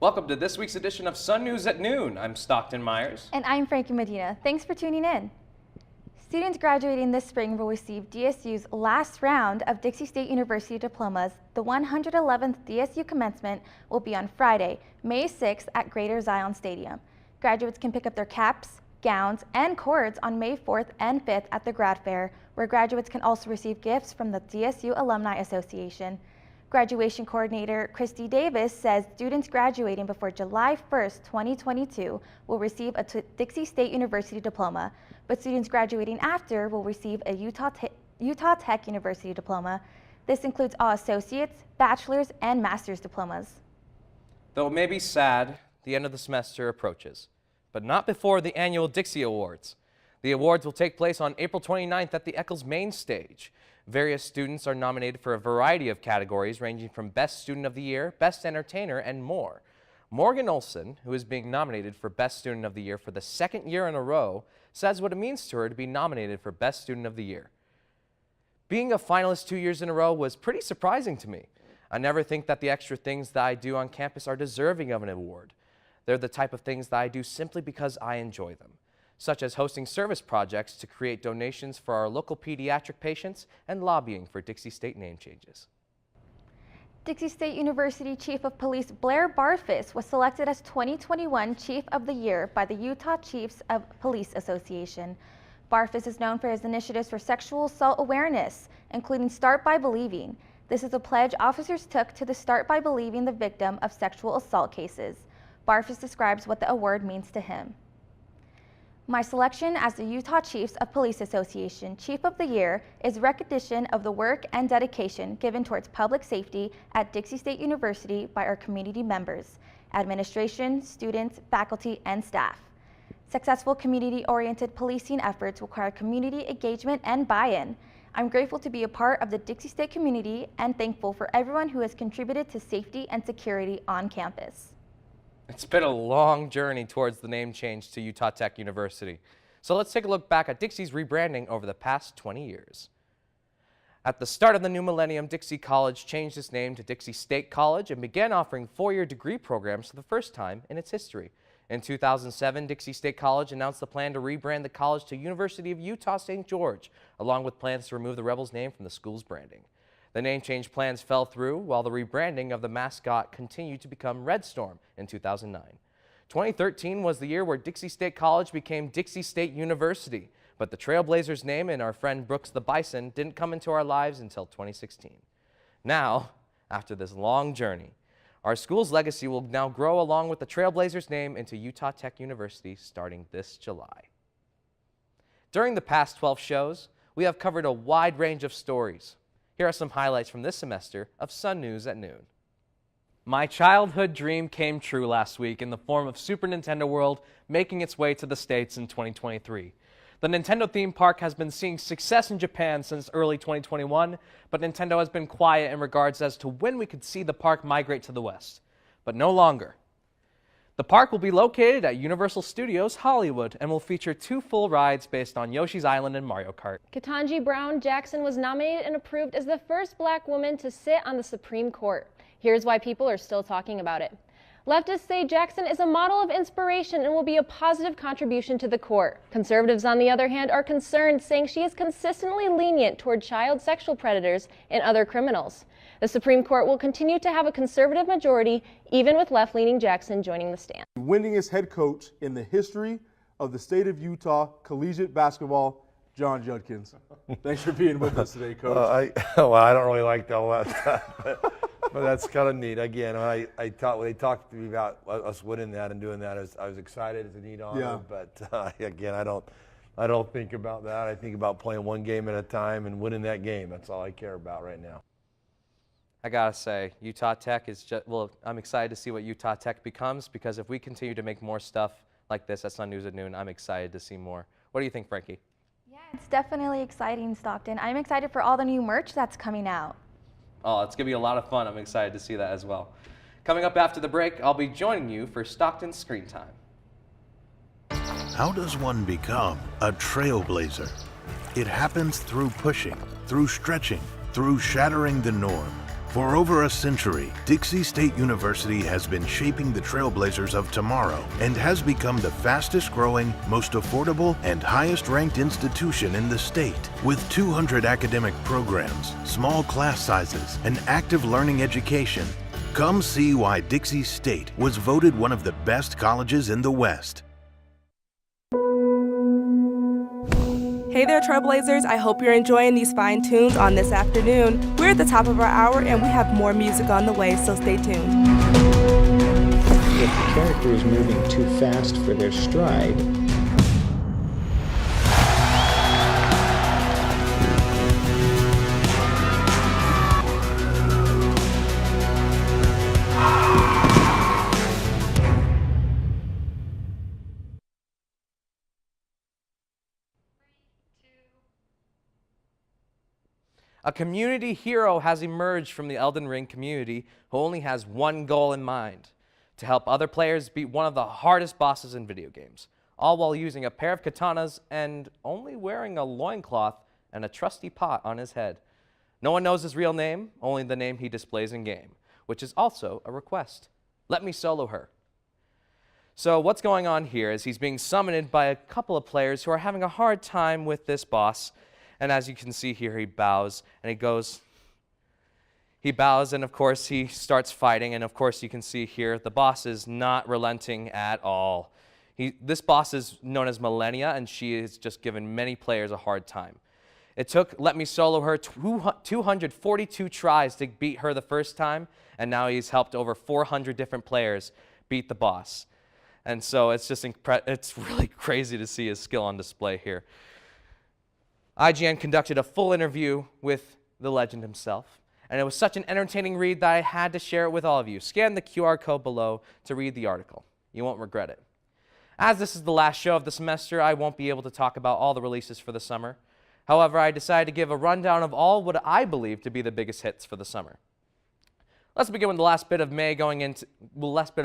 Welcome to this week's edition of Sun News at Noon. I'm Stockton Myers. And I'm Frankie Medina. Thanks for tuning in. Students graduating this spring will receive DSU's last round of Dixie State University diplomas. The 111th DSU Commencement will be on Friday, May 6th at Greater Zion Stadium. Graduates can pick up their caps, gowns, and cords on May 4th and 5th at the Grad Fair, where graduates can also receive gifts from the DSU Alumni Association. Graduation coordinator Christy Davis says students graduating before July 1st, 2022 will receive a Dixie State University diploma, but students graduating after will receive a Utah Tech University diploma. This includes all associates, bachelor's, and master's diplomas. Though it may be sad, the end of the semester approaches, but not before the annual Dixie Awards. The awards will take place on April 29th at the Eccles main stage. Various students are nominated for a variety of categories ranging from Best Student of the Year, Best Entertainer, and more. Morgan Olson, who is being nominated for Best Student of the Year for the second year in a row, says what it means to her to be nominated for Best Student of the Year. Being a finalist 2 years in a row was pretty surprising to me. I never think that the extra things that I do on campus are deserving of an award. They're the type of things that I do simply because I enjoy them, such as hosting service projects to create donations for our local pediatric patients and lobbying for Dixie State name changes. Dixie State University Chief of Police Blair Barthes was selected as 2021 Chief of the Year by the Utah Chiefs of Police Association. Barthes is known for his initiatives for sexual assault awareness, including Start by Believing. This is a pledge officers took to the Start by Believing the victim of sexual assault cases. Barthes describes what the award means to him. My selection as the Utah Chiefs of Police Association Chief of the Year is recognition of the work and dedication given towards public safety at Dixie State University by our community members, administration, students, faculty, and staff. Successful community-oriented policing efforts require community engagement and buy-in. I'm grateful to be a part of the Dixie State community and thankful for everyone who has contributed to safety and security on campus. It's been a long journey towards the name change to Utah Tech University. So let's take a look back at Dixie's rebranding over the past 20 years. At the start of the new millennium, Dixie College changed its name to Dixie State College and began offering four-year degree programs for the first time in its history. In 2007, Dixie State College announced the plan to rebrand the college to University of Utah St. George, along with plans to remove the Rebels name from the school's branding. The name change plans fell through, while the rebranding of the mascot continued to become Red Storm in 2009. 2013 was the year where Dixie State College became Dixie State University, but the Trailblazers name and our friend Brooks the Bison didn't come into our lives until 2016. Now, after this long journey, our school's legacy will now grow along with the Trailblazers name into Utah Tech University starting this July. During the past 12 shows, we have covered a wide range of stories. Here are some highlights from this semester of Sun News at Noon. My childhood dream came true last week in the form of Super Nintendo World making its way to the States in 2023. The Nintendo theme park has been seeing success in Japan since early 2021, but Nintendo has been quiet in regards as to when we could see the park migrate to the West. But no longer. The park will be located at Universal Studios Hollywood and will feature two full rides based on Yoshi's Island and Mario Kart. Ketanji Brown Jackson was nominated and approved as the first black woman to sit on the Supreme Court. Here's why people are still talking about it. Leftists say Jackson is a model of inspiration and will be a positive contribution to the court. Conservatives, on the other hand, are concerned, saying she is consistently lenient toward child sexual predators and other criminals. The Supreme Court will continue to have a conservative majority, even with left-leaning Jackson joining the stand. Winningest head coach in the history of the state of Utah collegiate basketball, John Judkins. Thanks for being with us today, Coach. I don't really like all that stuff, but that's kind of neat. Again, when they talked to me about us winning that and doing that, I was excited. It's a neat honor, yeah. But again, I don't think about that. I think about playing one game at a time and winning that game. That's all I care about right now. I gotta say, Utah Tech is just, well, I'm excited to see what Utah Tech becomes, because if we continue to make more stuff like this at Sun News at Noon, I'm excited to see more. What do you think, Frankie? Yeah, it's definitely exciting, Stockton. I'm excited for all the new merch that's coming out. Oh, it's gonna be a lot of fun. I'm excited to see that as well. Coming up after the break, I'll be joining you for Stockton Screen Time. How does one become a trailblazer? It happens through pushing, through stretching, through shattering the norm. For over a century, Dixie State University has been shaping the trailblazers of tomorrow and has become the fastest growing, most affordable, and highest ranked institution in the state. With 200 academic programs, small class sizes, and active learning education, come see why Dixie State was voted one of the best colleges in the West. Hey there, Trailblazers. I hope you're enjoying these fine tunes on this afternoon. We're at the top of our hour and we have more music on the way, so stay tuned. If the character is moving too fast for their stride, A community hero has emerged from the Elden Ring community who only has one goal in mind: to help other players beat one of the hardest bosses in video games, all while using a pair of katanas and only wearing a loincloth and a trusty pot on his head. No one knows his real name, only the name he displays in-game, which is also a request. Let me solo her. So what's going on here is he's being summoned by a couple of players who are having a hard time with this boss. And as you can see here, he bows, and he bows, and of course he starts fighting, and of course you can see here the boss is not relenting at all. This boss is known as Millennia, and she has just given many players a hard time. It took Let Me Solo Her 242 tries to beat her the first time, and now he's helped over 400 different players beat the boss. And so it's just it's really crazy to see his skill on display here. IGN conducted a full interview with the legend himself, and it was such an entertaining read that I had to share it with all of you. Scan the QR code below to read the article. You won't regret it. As this is the last show of the semester, I won't be able to talk about all the releases for the summer. However, I decided to give a rundown of all what I believe to be the biggest hits for the summer. Let's begin with the last bit of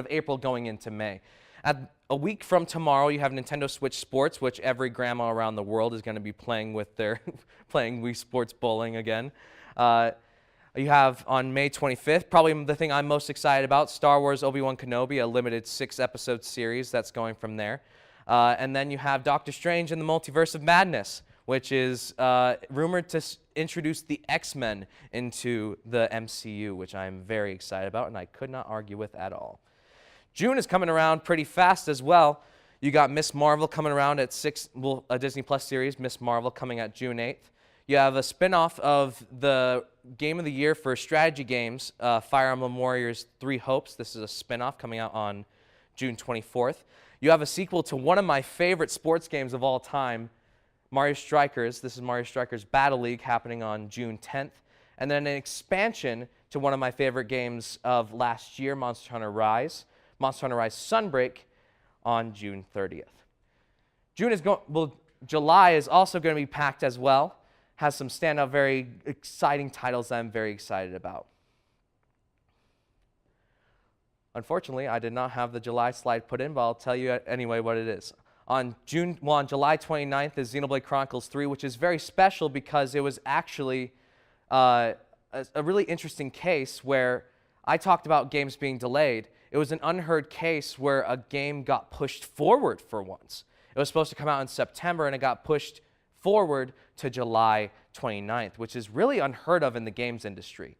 April going into May. A week from tomorrow, you have Nintendo Switch Sports, which every grandma around the world is going to be playing with their playing Wii Sports Bowling again. You have on May 25th, probably the thing I'm most excited about, Star Wars Obi-Wan Kenobi, a limited 6-episode series that's going from there. And then you have Doctor Strange in the Multiverse of Madness, which is rumored to introduce the X-Men into the MCU, which I'm very excited about and I could not argue with at all. June is coming around pretty fast as well. You got Miss Marvel coming around at a Disney Plus series, Miss Marvel, coming at June 8th. You have a spin-off of the Game of the Year for strategy games, Fire Emblem Warriors 3 Hopes. This is a spin-off coming out on June 24th. You have a sequel to one of my favorite sports games of all time, Mario Strikers. This is Mario Strikers Battle League, happening on June 10th. And then an expansion to one of my favorite games of last year, Monster Hunter Rise Sunbreak, on June 30th. July is also going to be packed as well. Has some standout, very exciting titles that I'm very excited about. Unfortunately, I did not have the July slide put in, but I'll tell you anyway what it is. On July 29th is Xenoblade Chronicles 3, which is very special because it was actually a really interesting case where I talked about games being delayed. It was an unheard case where a game got pushed forward for once. It was supposed to come out in September, and it got pushed forward to July 29th, which is really unheard of in the games industry.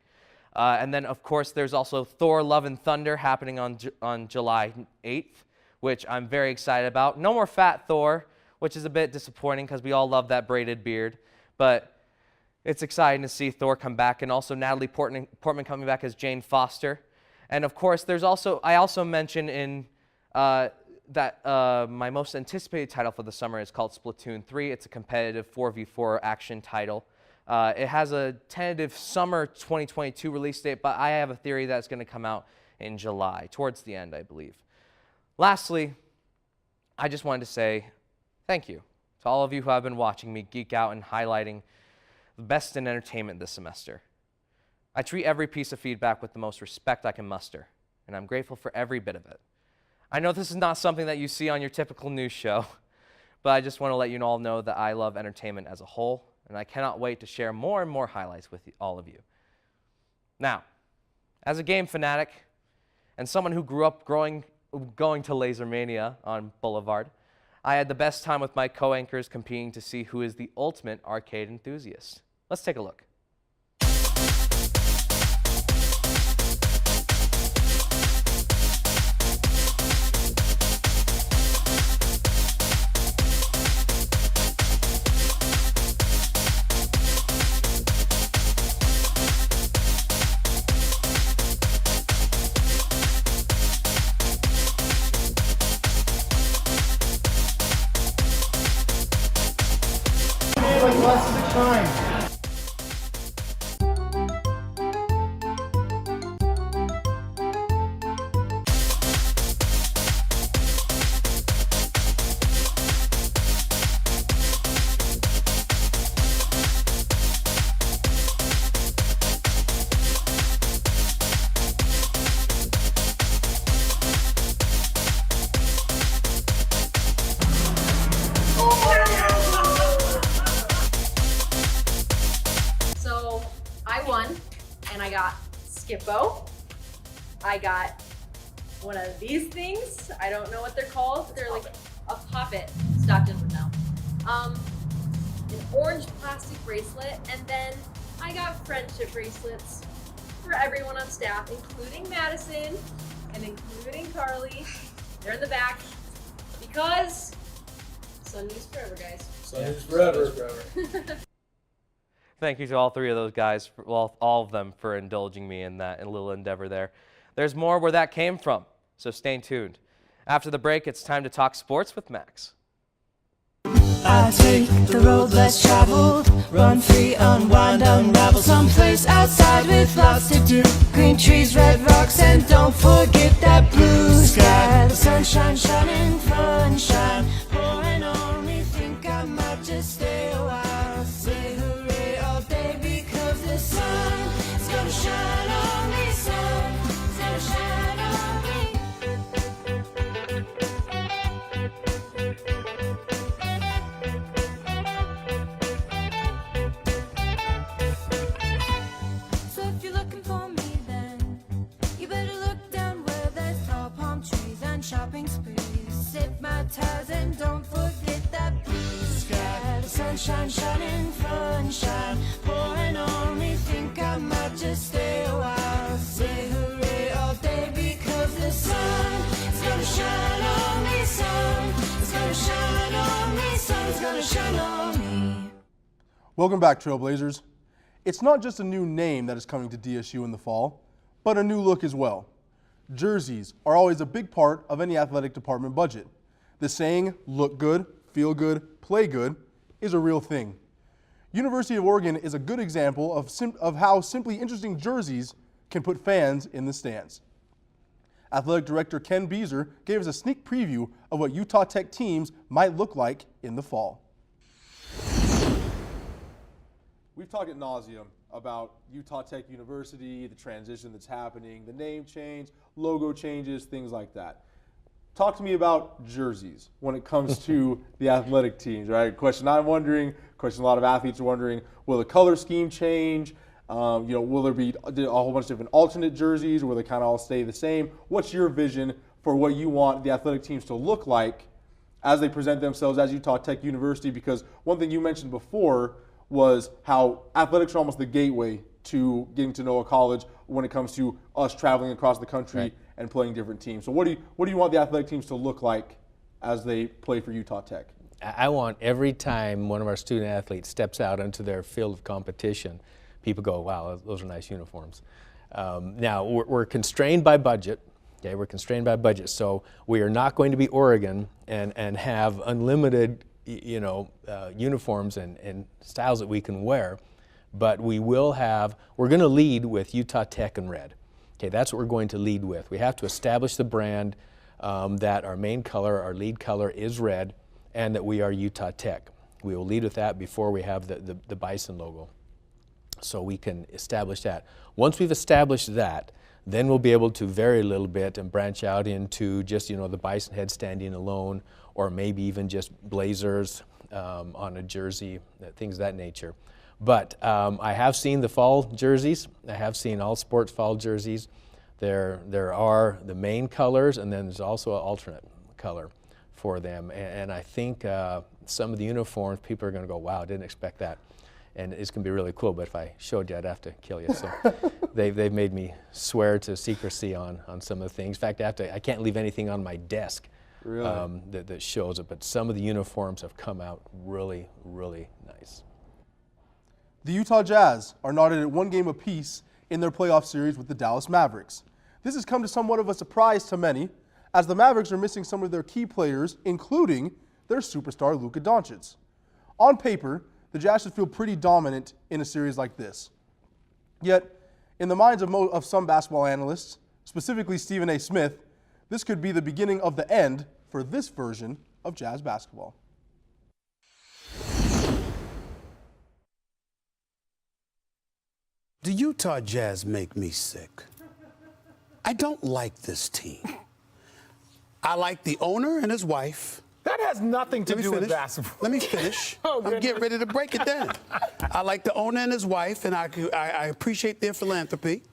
And then, of course, there's also Thor, Love and Thunder happening on July 8th, which I'm very excited about. No more fat Thor, which is a bit disappointing because we all love that braided beard. But it's exciting to see Thor come back, and also Natalie Portman coming back as Jane Foster. And of course, I also mentioned in that my most anticipated title for the summer is called Splatoon 3. It's a competitive 4v4 action title. It has a tentative summer 2022 release date, but I have a theory that it's going to come out in July, towards the end, I believe. Lastly, I just wanted to say thank you to all of you who have been watching me geek out and highlighting the best in entertainment this semester. I treat every piece of feedback with the most respect I can muster, and I'm grateful for every bit of it. I know this is not something that you see on your typical news show, but I just want to let you all know that I love entertainment as a whole, and I cannot wait to share more and more highlights with all of you. Now, As a game fanatic and someone who grew up going to Lasermania on Boulevard, I had the best time with my co-anchors competing to see who is the ultimate arcade enthusiast. Let's take a look. So I won, and I got Skippo. I got one of these things. I don't know what they're called. They're like a puppet. Stockton would know. An orange plastic bracelet, and then I got friendship bracelets for everyone on staff, including Madison and including Carly. They're in the back because Sun News forever, guys. Sun News forever. Thank you to all three of those guys, all of them, for indulging me in that little endeavor there. There's more where that came from, so stay tuned. After the break, it's time to talk sports with Max. I take the road less traveled, run free, unwind, unravel someplace outside with lots to do. Green trees, red rocks, and don't forget that blue sky. The sunshine shining, sunshine pouring on me. Think I might just stay a while. Say hooray all day because the sun is gonna shine on me. Sun is gonna shine on me. So if you're looking for me, then you better look down where there's tall palm trees and shopping sprees. Sip my ties and don't forget that blue sky. The sunshine shining, sunshine pouring on me. Think I might just stay a while. Say hooray all day because the sun is gonna shine on me. Sun is gonna shine on me. Sun is gonna shine on me. Welcome back, Trailblazers. It's not just a new name that is coming to DSU in the fall, but a new look as well. Jerseys are always a big part of any athletic department budget. The saying, look good, feel good, play good, is a real thing. University of Oregon is a good example of how simply interesting jerseys can put fans in the stands. Athletic Director Ken Beezer gave us a sneak preview of what Utah Tech teams might look like in the fall. We've talked ad nauseum about Utah Tech University, the transition that's happening, the name change, logo changes, things like that. Talk to me about jerseys when it comes to the athletic teams, right? Question I'm wondering, question a lot of athletes are wondering, will the color scheme change? Will there be a whole bunch of different alternate jerseys, or will they kind of all stay the same? What's your vision for what you want the athletic teams to look like as they present themselves as Utah Tech University? Because one thing you mentioned before was how athletics are almost the gateway to getting to know a college when it comes to us traveling across the country, right, and playing different teams. So what do you want the athletic teams to look like as they play for Utah Tech? I want every time one of our student athletes steps out into their field of competition, people go, wow, those are nice uniforms. Now, we're constrained by budget. Okay, we're constrained by budget, so we are not going to be Oregon and have unlimited uniforms and styles that we can wear, but we're going to lead with Utah Tech and red. Okay, that's what we're going to lead with. We have to establish the brand that our main color, our lead color is red, and that we are Utah Tech. We will lead with that before we have the Bison logo. So we can establish that. Once we've established that, then we'll be able to vary a little bit and branch out into just, the Bison head standing alone, or maybe even just blazers on a jersey, things of that nature. But I have seen the fall jerseys. I have seen all sports fall jerseys. There are the main colors, and then there's also an alternate color for them. And I think some of the uniforms, people are going to go, wow, I didn't expect that. And it's going to be really cool, but if I showed you, I'd have to kill you. So they've made me swear to secrecy on some of the things. In fact, I can't leave anything on my desk that shows it. But some of the uniforms have come out really, really nice. The Utah Jazz are knotted at 1 game apiece in their playoff series with the Dallas Mavericks. This has come to somewhat of a surprise to many, as the Mavericks are missing some of their key players, including their superstar Luka Doncic. On paper, the Jazz should feel pretty dominant in a series like this. Yet, in the minds of some basketball analysts, specifically Stephen A. Smith, this could be the beginning of the end for this version of Jazz basketball. The Utah Jazz make me sick. I don't like this team. I like the owner and his wife. That has nothing to do with basketball. Let me finish. I'm getting ready to break it down. I like the owner and his wife, and I appreciate their philanthropy.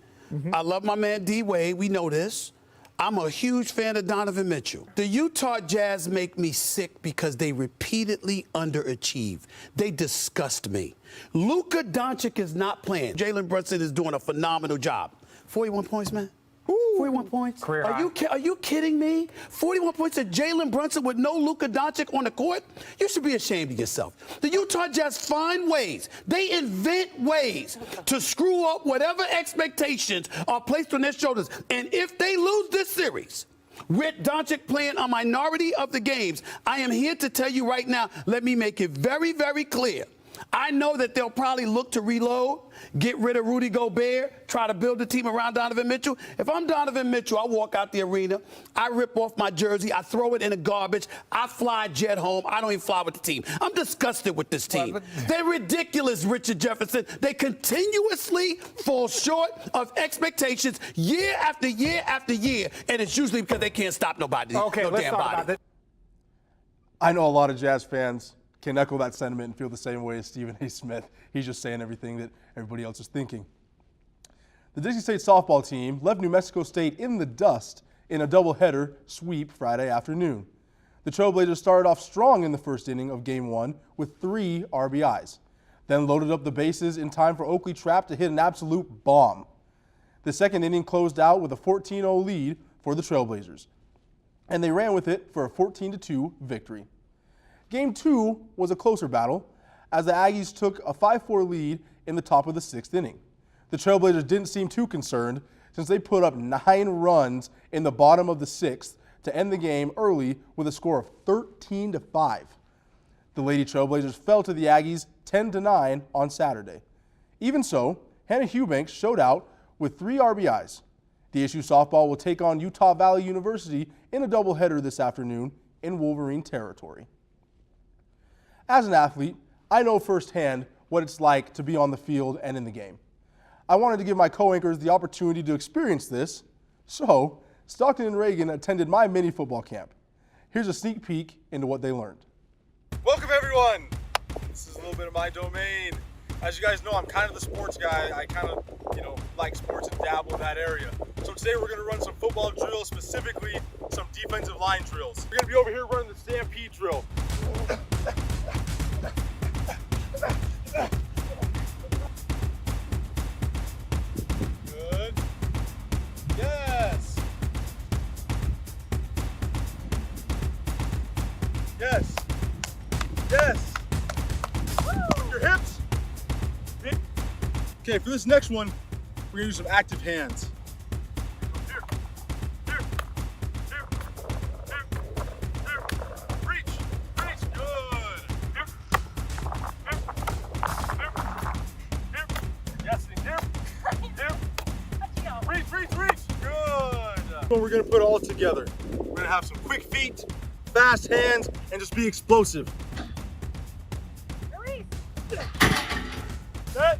I love my man D. Wade. We know this. I'm a huge fan of Donovan Mitchell. The Utah Jazz make me sick because they repeatedly underachieve. They disgust me. Luka Doncic is not playing. Jalen Brunson is doing a phenomenal job. 41 points, man. 41 points. Career Are you kidding me? 41 points to Jalen Brunson with no Luka Doncic on the court? You should be ashamed of yourself. The Utah Jazz find ways. They invent ways to screw up whatever expectations are placed on their shoulders. And if they lose this series, with Doncic playing a minority of the games, I am here to tell you right now, let me make it very, very clear. I know that they'll probably look to reload, get rid of Rudy Gobert, try to build a team around Donovan Mitchell. If I'm Donovan Mitchell, I walk out the arena, I rip off my jersey, I throw it in the garbage, I fly jet home. I don't even fly with the team. I'm disgusted with this team. They're ridiculous, Richard Jefferson. They continuously fall short of expectations year after year after year, and it's usually because they can't stop nobody. Okay, let's talk about that. I know a lot of Jazz fans can echo that sentiment and feel the same way as Stephen A. Smith. He's just saying everything that everybody else is thinking. The Dixie State softball team left New Mexico State in the dust in a doubleheader sweep Friday afternoon. The Trailblazers started off strong in the first inning of Game 1 with 3 RBIs, then loaded up the bases in time for Oakley Trapp to hit an absolute bomb. The second inning closed out with a 14-0 lead for the Trailblazers, and they ran with it for a 14-2 victory. Game 2 was a closer battle as the Aggies took a 5-4 lead in the top of the 6th inning. The Trailblazers didn't seem too concerned since they put up 9 runs in the bottom of the 6th to end the game early with a score of 13-5. The Lady Trailblazers fell to the Aggies 10-9 on Saturday. Even so, Hannah Eubanks showed out with 3 RBIs. DSU softball will take on Utah Valley University in a doubleheader this afternoon in Wolverine territory. As an athlete, I know firsthand what it's like to be on the field and in the game. I wanted to give my co-anchors the opportunity to experience this, so Stockton and Reagan attended my mini football camp. Here's a sneak peek into what they learned. Welcome everyone. This is a little bit of my domain. As you guys know, I'm kind of the sports guy. I kind of, like sports and dabble in that area. So today we're going to run some football drills, specifically some defensive line drills. We're going to be over here running the stampede drill. Good. Yes. Yes. Yes. Woo. Your hips. Okay, for this next one, we're gonna do some active hands. Here. Here. Here. Here. Here. Reach. Reach. Good. Here. Here. Here. Here. Yes, and here. Here. Reach, reach, reach. Good. So we're gonna put it all together. We're gonna have some quick feet, fast hands, and just be explosive. Set.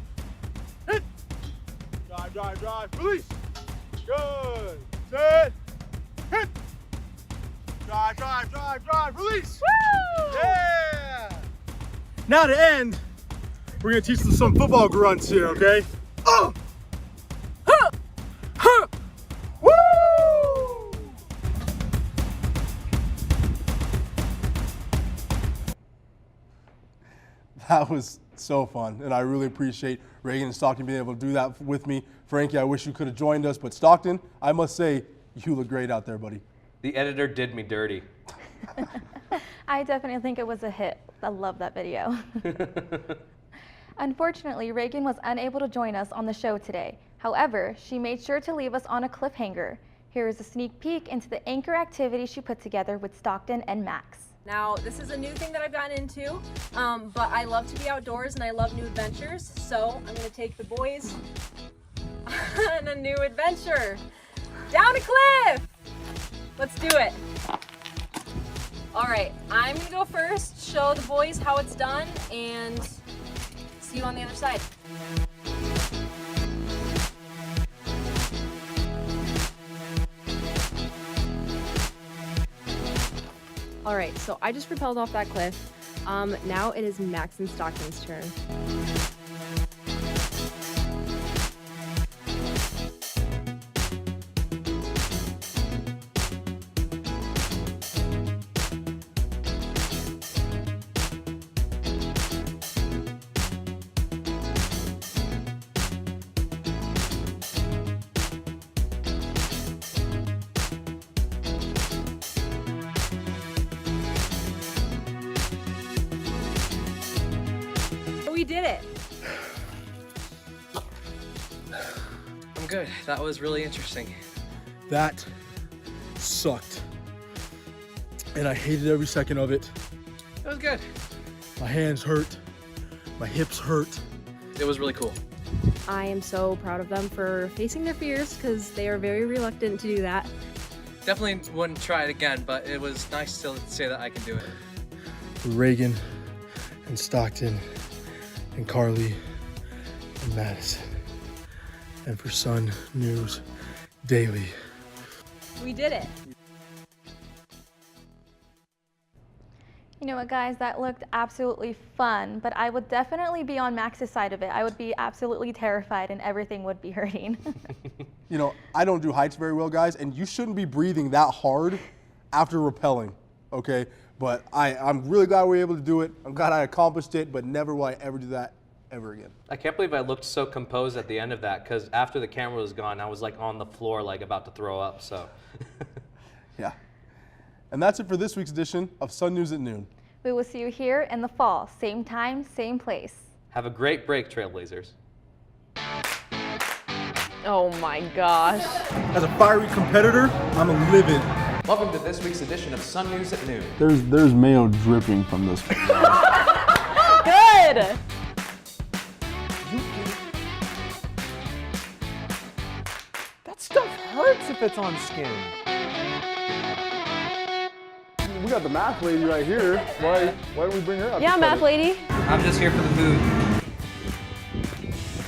Hit. Drive, drive, drive. Release. Good. Set. Hit. Drive, drive, drive, drive. Release. Woo! Yeah. Now to end, We're gonna teach them some football grunts here, okay? Oh! Woo! That was so fun, and I really appreciate Reagan and Stockton being able to do that with me. Frankie, I wish you could have joined us, but Stockton, I must say, you look great out there, buddy. The editor did me dirty. I definitely think it was a hit. I love that video. Unfortunately, Reagan was unable to join us on the show today. However, she made sure to leave us on a cliffhanger. Here is a sneak peek into the anchor activity she put together with Stockton and Max. Now, this is a new thing that I've gotten into, but I love to be outdoors and I love new adventures, so I'm going to take the boys on a new adventure. Down a cliff! Let's do it. All right, I'm going to go first, show the boys how it's done, and see you on the other side. All right, so I just rappelled off that cliff. Now it is Max and Stockton's turn. We did it. I'm good. That was really interesting. That sucked. And I hated every second of it. It was good. My hands hurt. My hips hurt. It was really cool. I am so proud of them for facing their fears because they are very reluctant to do that. Definitely wouldn't try it again, but it was nice to say that I can do it. For Reagan and Stockton and Carly and Madison, and for Sun News Daily. We did it. You know what, guys, that looked absolutely fun, but I would definitely be on Max's side of it. I would be absolutely terrified and everything would be hurting. You know, I don't do heights very well, guys, and you shouldn't be breathing that hard after rappelling, okay? But I'm really glad we were able to do it. I'm glad I accomplished it, but never will I ever do that ever again. I can't believe I looked so composed at the end of that, because after the camera was gone, I was like on the floor, like about to throw up, so. Yeah. And that's it for this week's edition of Sun News at Noon. We will see you here in the fall, same time, same place. Have a great break, Trailblazers. Oh my gosh. As a fiery competitor, I'm a livid. Welcome to this week's edition of Sun News at Noon. There's mayo dripping from this. Good. That stuff hurts if it's on skin. We got the math lady right here. Why don't we bring her up? Yeah, math lady. I'm just here for the food.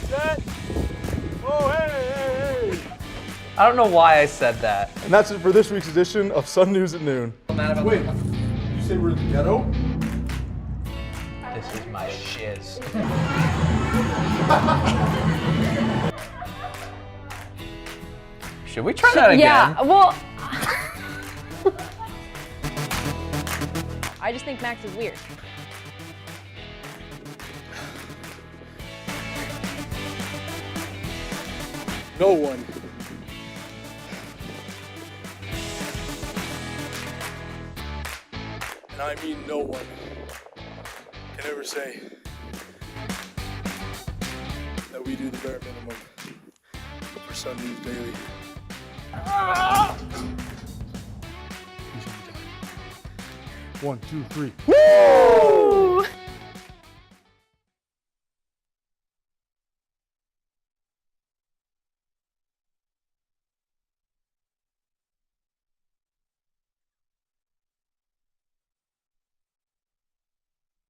Set. Oh, hey. I don't know why I said that. And that's it for this week's edition of Sun News at Noon. Wait, you said we're in the ghetto? This is my shiz. Should we try that again? Yeah, well. I just think Max is weird. No one. And I mean no one can ever say that we do the bare minimum for Sun News Daily. We should be done. 1, 2, 3. Woo!